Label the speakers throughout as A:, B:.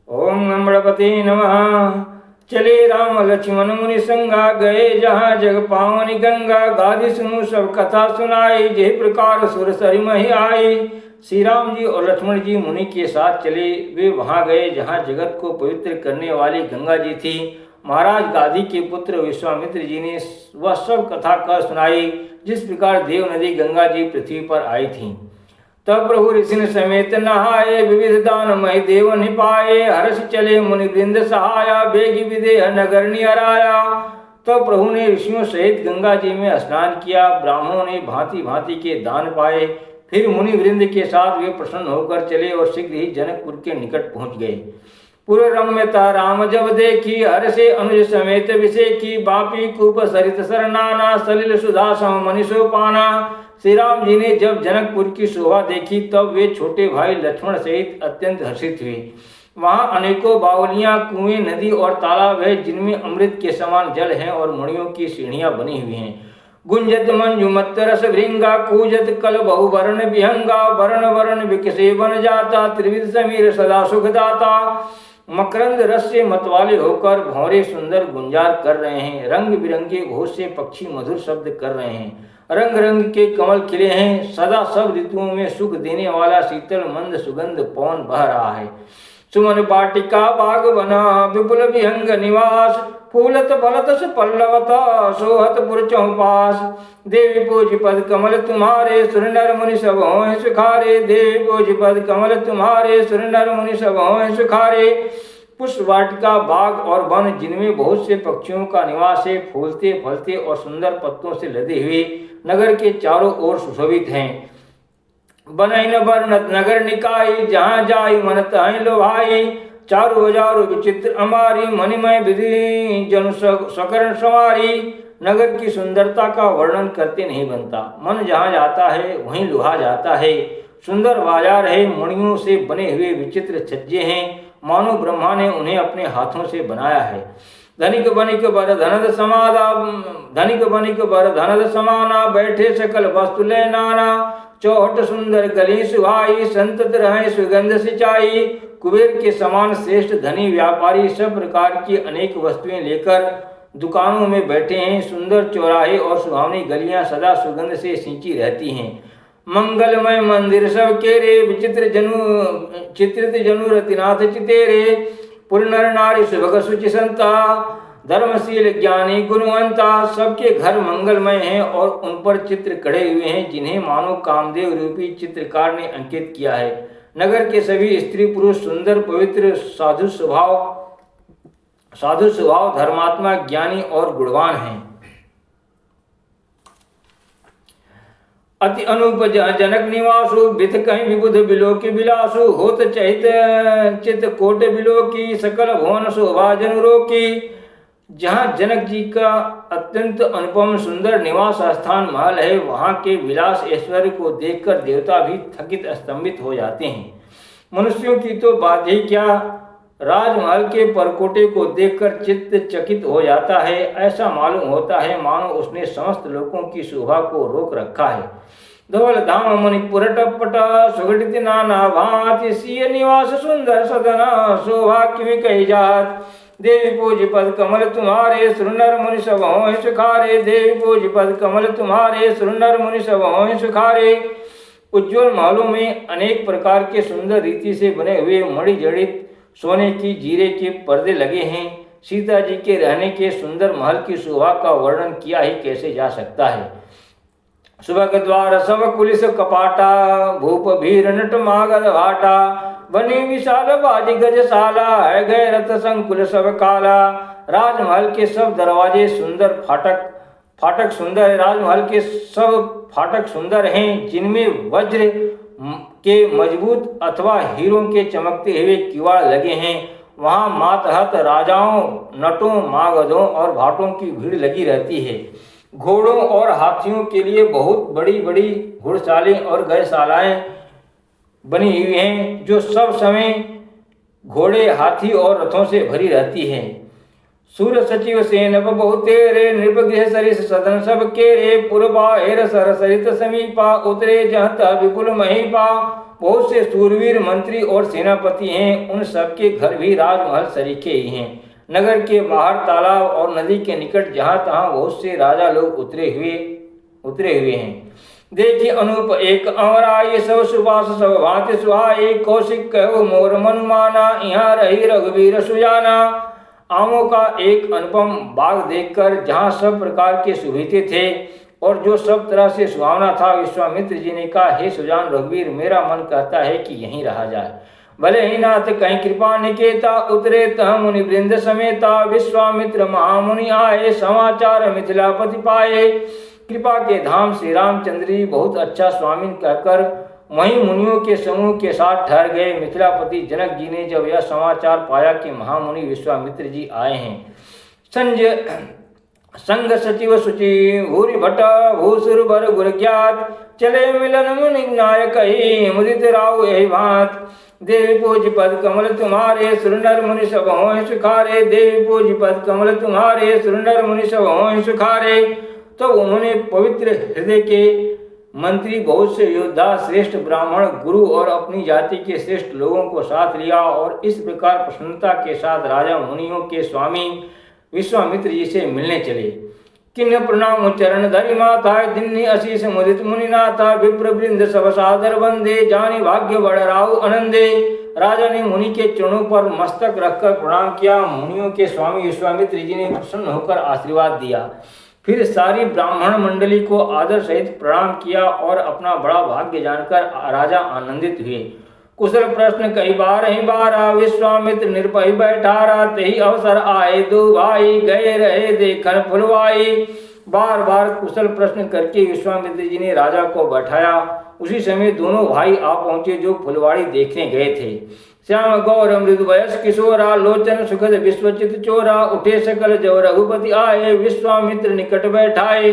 A: ओम नमः गणपते नमः। चले राम लक्ष्मण मुनि संगा, गए जहाँ जग पावनी गंगा। गादी सुनु सब कथा सुनाई, जय प्रकार सुर सरि मही आई। श्री राम जी और लक्ष्मण जी मुनि के साथ चले। वे वहाँ गए जहाँ जगत को पवित्र करने वाली गंगा जी थी। महाराज गादी के पुत्र विश्वामित्र जी ने वह सब कथा कर सुनाई, जिस प्रकार देव नदी गंगा जी पृथ्वी पर आई थी। तब प्रभु ऋषि समेत नहाए, विविध दान मय देव निपाए। हर्ष चले मुनि वृंद सहाया, बेगी विदेह नगर निहराया। तब प्रभु ने ऋषियों सहित गंगा जी में स्नान किया। ब्राह्मणों ने भांति भांति के दान पाए। फिर मुनि वृंद के साथ वे प्रसन्न होकर चले और शीघ्र ही जनकपुर के निकट पहुंच गए। पूर्व रम्यता राम जब देखी, हर से अनुज समेत विषेखी। बापी कूप सरित सरनाना, सलिल सुधा सम मनीषो पाना। श्री राम जी ने जब जनकपुर की शोभा देखी, तब वे छोटे भाई लक्ष्मण सहित अत्यंत हर्षित हुए। वहाँ अनेकों बावलियां, कुएं, नदी और तालाब है, जिनमें अमृत के समान जल है और मणियों की सीढ़ियां बनी हुई हैं। गुंजत मंजुमत रस भृंगा, कूजत कल बहुवर्ण विहंगा। वर्ण वर्ण विकसे बन जाता, त्रिविध समीर सदा सुखदाता। मकरंद रस से मतवाले होकर भौरे सुंदर गुंजार कर रहे हैं। रंग बिरंगे घोष से पक्षी मधुर शब्द कर रहे हैं। रंग रंग के कमल खिले हैं। सदा सब ऋतुओं में सुख देने वाला शीतल मंद सुगंध पवन बह रहा है। सुमन वाटिका बाग बना, विपुल विहंग निवास। फूलत फलत पल्लवता, सोहत पुर चौपास। देवी पूज पद कमल तुम्हारे, सुर नर मुनि सब हों सुखारे। देवी पूज पद कमल तुम्हारे, सुर नर मुनि सब हों सुखारे। पुष्प वाटिका बाग और वन, जिनमें बहुत से पक्षियों का निवास है, फूलते फलते और सुंदर पत्तों से लदे हुए नगर के चारों ओर सुशोभित हैं। बनैन वर्णत नगर निकाई, जहाँ जाई मन तहीं लोभाई। चारु बजारु विचित्र अमारी, मणिमय विधि जनु सकरण सवारी। नगर की सुंदरता का वर्णन करते नहीं बनता। मन जहाँ जाता है वहीं लुहा जाता है। सुंदर बाजार है, मणियों से बने हुए विचित्र छज्जे हैं, मानो ब्रह्मा ने उन्हें अपने हाथों से बनाया है। धनिक बनिक बर धनद समादा, धनिक बनिक बर धनद समाना। बैठे सकल वस्तु ले नाना, चौहट सुंदर गली सुहाई। संतत रहे सुगंध सिंचाई। कुबेर के समान श्रेष्ठ धनी व्यापारी सब प्रकार की अनेक वस्तुएं लेकर दुकानों में बैठे हैं। सुंदर चौराहे और सुहावनी गलियां सदा सुगंध से सिंची रहती हैं। मंगलमय मंदिर सब केरे, विचित्र चित्रित जनु रतिनाथ चितेरे। पुर नर नारी सुभग सुचि संता, धर्मशील ज्ञानी गुणवंता। सबके घर मंगलमय हैं और उन पर चित्र कढ़े हुए हैं, जिन्हें मानो कामदेव रूपी चित्रकार ने अंकित किया है। नगर के सभी स्त्री पुरुष सुंदर पवित्र साधु स्वभाव धर्मात्मा ज्ञानी और गुणवान हैं। अति अनूप जनक निवासु, बिथ कहीं विबुध बिलो की बिलासु। होत चहित चित कोट बिलो की, सकल भुवन शोभा जनुरो की। जहाँ जनक जी का अत्यंत अनुपम सुंदर निवास स्थान महल है, वहाँ के विलास ऐश्वर्य को देखकर देवता भी थकित स्तंभित हो जाते हैं। मनुष्यों की तो बात ही क्या, राजमहल के परकोटे को देखकर चित्त चकित हो जाता है। ऐसा मालूम होता है मानो उसने समस्त लोगों की शोभा को रोक रखा है। धवल धाम मुनि पुरटपट, सुगठित नाना भांति। सिय निवास सुंदर सदन, शोभा किमि कही जात। देवी पूज पद कमल तुम्हारे, सुर नर मुनि सब हों सुखारे। देवी पूज पद कमल तुम्हारे, सुर नर मुनि सब हों सुखारे। उज्ज्वल महलों में अनेक प्रकार के सुंदर रीति से बने हुए मणि जड़ित सोने की जीरे के पर्दे लगे हैं। सीता जी के रहने के सुंदर महल की शोभा का वर्णन किया ही कैसे जा सकता है। सुबह द्वार सब कुलिस कपाटा, भूप भीर नट मागध भाटा। बनी विशाल बाजी गजशाला, है गए रथ संकुल सब काला। राजमहल के सब दरवाजे सुंदर, फाटक सुंदर है। राजमहल के सब फाटक सुंदर हैं, जिनमें वज्र के मजबूत अथवा हीरों के चमकते हुए किवाड़ लगे हैं। वहाँ मातहत राजाओं, नटों, मागधों और भाटों की भीड़ लगी रहती है। घोड़ों और हाथियों के लिए बहुत बड़ी बड़ी घुड़शालें और गयशालाएं बनी हुई हैं, जो सब समय घोड़े, हाथी और रथों से भरी रहती हैं। सूर सचिव सेनप बहुतेरे नृपगृह सरिस सदन सब केरे पुरबाहेर सर सरित समीपा उतरे जहत विपुल महीपा। बहुत से सूरवीर मंत्री और सेनापति हैं, उन सबके घर भी राजमहल सरीखे ही हैं। नगर के बाहर तालाब और नदी के निकट जहाँ तहाँ बहुत से राजा लोग उतरे हुए हैं। देखिए अनूप एक अमराय सब सुबास सब भांति सुहाई कौशिक कहो मोर मनुमाना यहाँ रही रघुवीर सुजाना। आमों का एक अनुपम बाग देखकर जहाँ सब प्रकार के सुभीते थे और जो सब तरह से सुहावना था, विश्वामित्र जी ने कहा, हे सुजान रघुवीर, मेरा मन कहता है कि यहीं रहा जाए। भले ही नाथ कहीं कृपा निकेता उतरे तह मुनि वृंद समेता। विश्वामित्र महामुनि आए समाचार मिथिलापति पाए। कृपा के धाम श्री रामचंद्र जी बहुत अच्छा स्वामी कहकर वहीं मुनियों के समूह के साथ ठहर गए। मिथिलापति जनक जी ने जब यह समाचार पाया कि महामुनि विश्वामित्र जी आए हैं, संग सचिव सुचि भूरि भट्ट भूसुर बर गुर ज्ञात चले मिलन मुनि नायक ही मुदित राव यही भांत। देवी पूज पद कमल तुम्हारे सुरनर मुनि सब हों सुखारे। देवी पूज पद कमल तुम्हारे सुरनर मुनि सब हों सुखारे। तो उन्होंने पवित्र हृदय के मंत्री, बहुत से योद्धा, श्रेष्ठ ब्राह्मण, गुरु और अपनी जाति के श्रेष्ठ लोगों को साथ लिया और इस प्रकार प्रसन्नता के साथ राजा मुनियों के स्वामी विश्वामित्र जी से मिलने चले। किन्न प्रणाम चरण धरि माता दिन्नी अशीष मुदित मुनिनाथा। विप्र वृंद सब सादर बंदे जानी भाग्य बड़ राहु आनंदे। राजा ने मुनि के चरणों पर मस्तक रखकर प्रणाम किया। मुनियों के स्वामी विश्वामित्र जी ने प्रसन्न होकर आशीर्वाद दिया। फिर सारी ब्राह्मण मंडली को आदर सहित प्रणाम किया और अपना बड़ा भाग्य जानकर राजा आनंदित हुए। कुशल प्रश्न कई बार ही बारा विश्वामित्र निर्भय बैठारा। तही अवसर आए दो भाई गए रहे देखन फुलवाई। बार बार कुशल प्रश्न करके विश्वामित्र जी ने राजा को बैठाया। उसी समय दोनों भाई आ पहुंचे जो फुलवाड़ी देखने गए थे। श्याम गौर मृदु वयस किशोरा लोचन सुखद विश्वचित चोरा। उठे सकल जब रघुपति आए विश्वामित्र निकट बैठाए।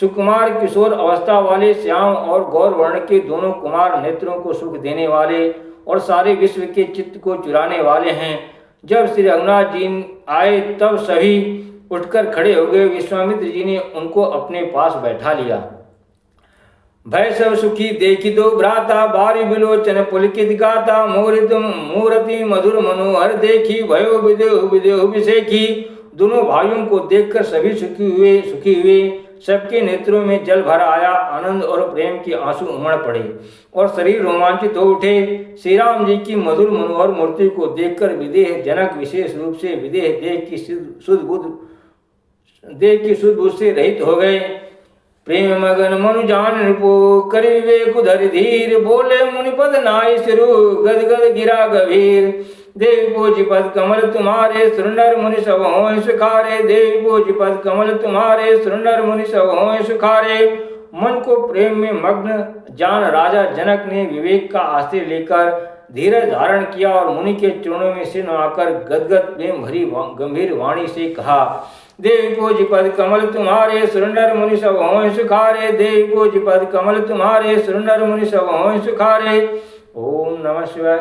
A: सुकुमार किशोर अवस्था वाले श्याम और गौर वर्ण के दोनों कुमार नेत्रों को सुख देने वाले और सारे विश्व के चित्त को चुराने वाले हैं। जब श्री रघुनाथ जी आए तब सभी उठकर खड़े हो गए। विश्वामित्र जी ने उनको अपने पास बैठा लिया। भय सब सुखी देखी दो भ्राता बारी बिलोचन पुलकित गाता। मोरित मूर्ति मधुर मनोहर देखी भयो विदेह विदेह विषेखी। दोनों भाइयों को देखकर सभी सुखी हुए। सबके नेत्रों में जल भर आया। आनंद और प्रेम के आंसू उमड़ पड़े और शरीर रोमांचित हो उठे। श्री राम जी की मधुर मनोहर मूर्ति को देखकर विदेह जनक विशेष रूप से विदेह देह की शुद्ध बुद्ध से रहित हो गए। प्रेम मगन मनु जान नृपो कर विवेक धरि धीर। बोले मुनिपद नाई सिरु गद गद गिरा गभीर। देवी पूज पद कमल तुम्हारे सुरनर मुनि सब हों सुखारे। देवी पूज पद कमल तुम्हारे सुरनर मुनि सब हों सुखारे। मन को प्रेम में मग्न जान राजा जनक ने विवेक का आश्रय लेकर धीरज धारण किया और मुनि के चरणों में सिर नवाकर गदगद प्रेम भरी गंभीर वाणी से कहा, देवी पूज पद कमल तुम्हारे सुरनर मुनि सब हों सुखारे। देवी पूज पद कमल तुम्हारे सुरनर मुनि सब हों सुखारे। ओम नमः शिवाय।